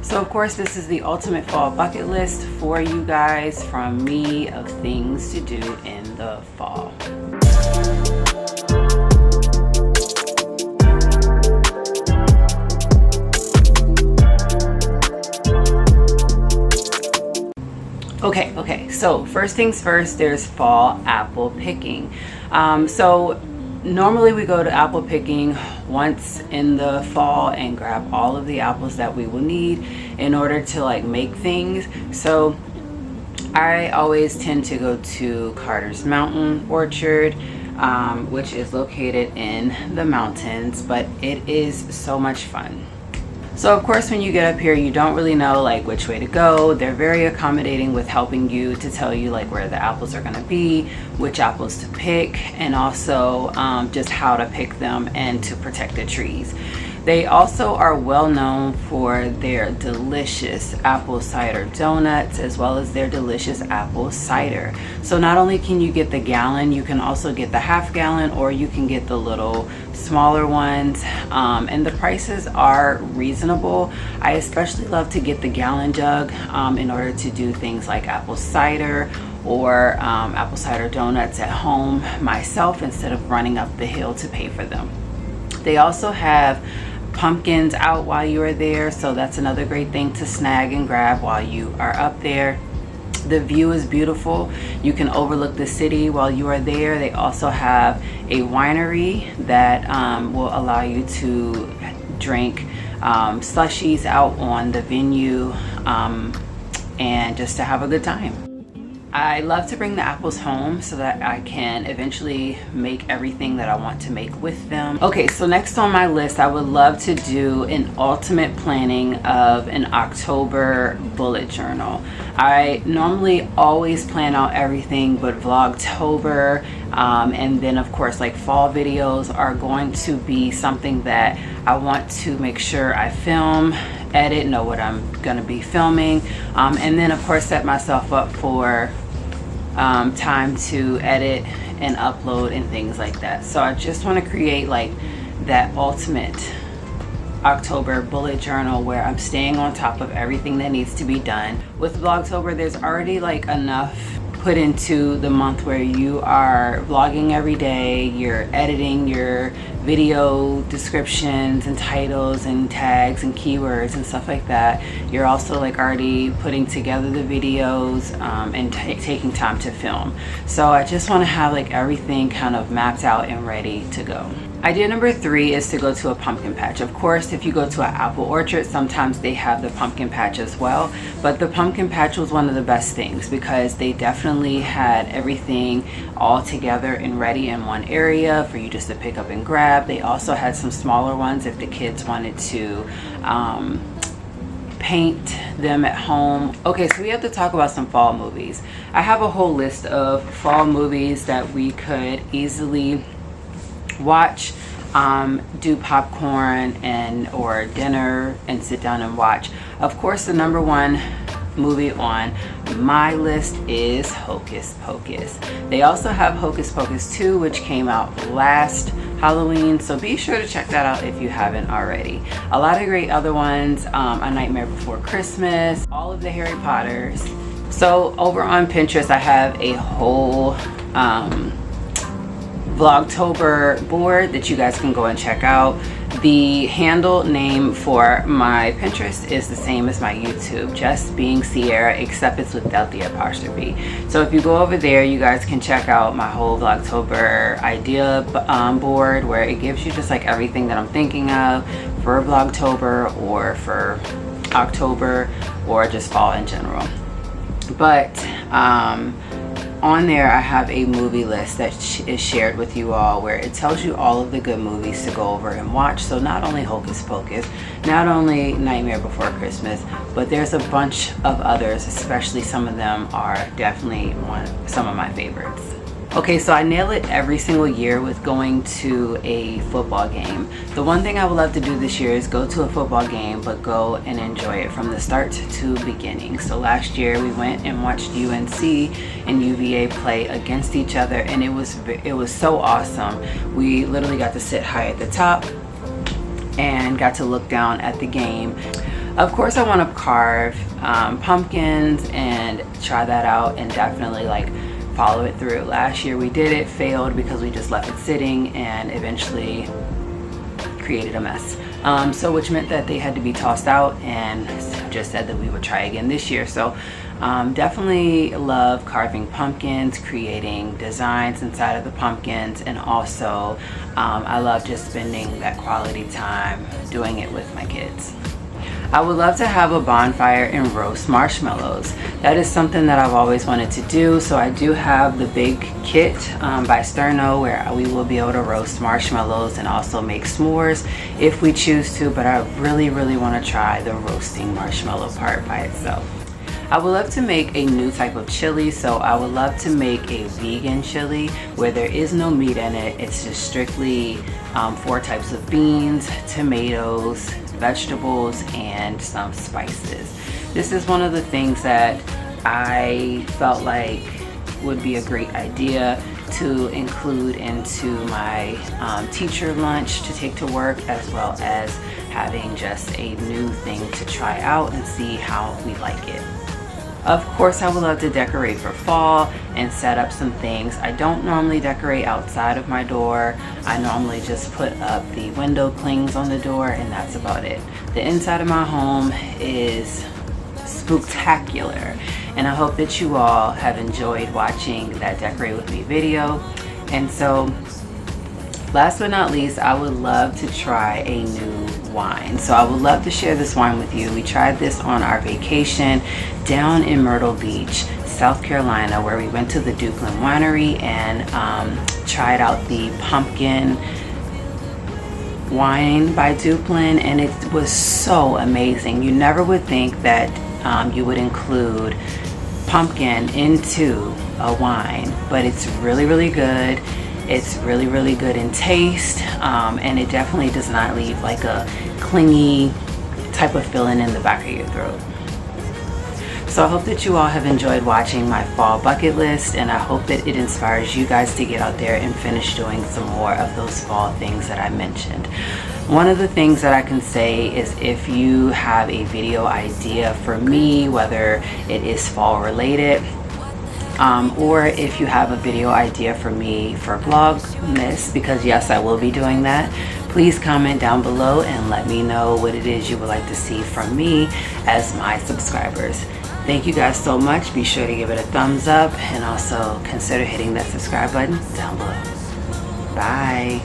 So of course this is the ultimate fall bucket list for you guys from me of things to do in the fall. Okay, so first things first, there's fall apple picking. So normally we go to apple picking once in the fall and grab all of the apples that we will need in order to like make things. So I always tend to go to Carter's Mountain Orchard, which is located in the mountains, but it is so much fun. So of course when you get up here you don't really know like which way to go. They're very accommodating with helping you to tell you like where the apples are going to be, which apples to pick, and also just how to pick them and to protect the trees. They also are well known for their delicious apple cider donuts as well as their delicious apple cider. So not only can you get the gallon, you can also get the half gallon, or you can get the little smaller ones, and the prices are reasonable. I especially love to get the gallon jug in order to do things like apple cider or apple cider donuts at home myself instead of running up the hill to pay for them. They also have pumpkins out while you are there, so that's another great thing to snag and grab while you are up there. The view is beautiful. You can overlook the city while you are there. They also have a winery that will allow you to drink slushies out on the venue and just to have a good time. I love to bring the apples home so that I can eventually make everything that I want to make with them. Okay, so next on my list, I would love to do an ultimate planning of an October bullet journal. I normally always plan out everything but Vlogtober, and then of course like fall videos are going to be something that I want to make sure I film, edit, know what I'm going to be filming, and then of course set myself up for time to edit and upload and things like that. So I just want to create like that ultimate October bullet journal where I'm staying on top of everything that needs to be done. With Vlogtober, there's already like enough put into the month where you are vlogging every day, you're editing your video descriptions and titles and tags and keywords and stuff like that. You're also like already putting together the videos and taking time to film. So I just want to have like everything kind of mapped out and ready to go. Idea number 3 is to go to a pumpkin patch. Of course, if you go to an apple orchard, sometimes they have the pumpkin patch as well. But the pumpkin patch was one of the best things because they definitely had everything all together and ready in one area for you just to pick up and grab. They also had some smaller ones if the kids wanted to paint them at home. Okay, so we have to talk about some fall movies. I have a whole list of fall movies that we could easily watch, do popcorn and or dinner and sit down and watch. Of course, the number one movie on my list is Hocus Pocus. They also have Hocus Pocus 2, which came out last Halloween, so be sure to check that out if you haven't already. A lot of great other ones, A Nightmare Before Christmas, all of the Harry Potters. So over on Pinterest I have a whole Vlogtober board that you guys can go and check out. The handle name for my Pinterest is the same as my YouTube, JustBeingC'Aira, except it's without the apostrophe. So if you go over there, you guys can check out my whole Vlogtober idea board where it gives you just like everything that I'm thinking of for Vlogtober or for October or just fall in general. But on there I have a movie list that is shared with you all where it tells you all of the good movies to go over and watch. So not only Hocus Pocus, not only Nightmare Before Christmas, but there's a bunch of others, especially some of them are definitely some of my favorites. Okay, so I nail it every single year with going to a football game. The one thing I would love to do this year is go to a football game, but go and enjoy it from the start to beginning. So last year we went and watched UNC and UVA play against each other, and it was so awesome. We literally got to sit high at the top and got to look down at the game. Of course I want to carve pumpkins and try that out and definitely like follow it through. Last year we did it, failed because we just left it sitting and eventually created a mess. So which meant that they had to be tossed out, and just said that we would try again this year. So definitely love carving pumpkins, creating designs inside of the pumpkins, and also I love just spending that quality time doing it with my kids. I would love to have a bonfire and roast marshmallows. That is something that I've always wanted to do. So I do have the big kit by Sterno where we will be able to roast marshmallows and also make s'mores if we choose to, but I really want to try the roasting marshmallow part by itself. I would love to make a new type of chili, so I would love to make a vegan chili where there is no meat in it. It's just strictly 4 types of beans, tomatoes, vegetables, and some spices. This is one of the things that I felt like would be a great idea to include into my teacher lunch to take to work, as well as having just a new thing to try out and see how we like it. Of course, I would love to decorate for fall and set up some things. I don't normally decorate outside of my door. I normally just put up the window clings on the door, and that's about it. The inside of my home is spooktacular, and I hope that you all have enjoyed watching that Decorate With Me video. And so, last but not least, I would love to try a new wine. So I would love to share this wine with you. We tried this on our vacation down in Myrtle Beach, South Carolina, where we went to the Dukeland Winery and tried out the pumpkin wine by Dukeland, and it was so amazing. You never would think that you would include pumpkin into a wine, but it's really good. It's really good in taste, and it definitely does not leave like a clingy type of feeling in the back of your throat. So I hope that you all have enjoyed watching my fall bucket list, and I hope that it inspires you guys to get out there and finish doing some more of those fall things that I mentioned. One of the things that I can say is, if you have a video idea for me, whether it is fall related, or if you have a video idea for me for Vlogmas, because yes, I will be doing that, please comment down below and let me know what it is you would like to see from me as my subscribers. Thank you guys so much. Be sure to give it a thumbs up and also consider hitting that subscribe button down below. Bye.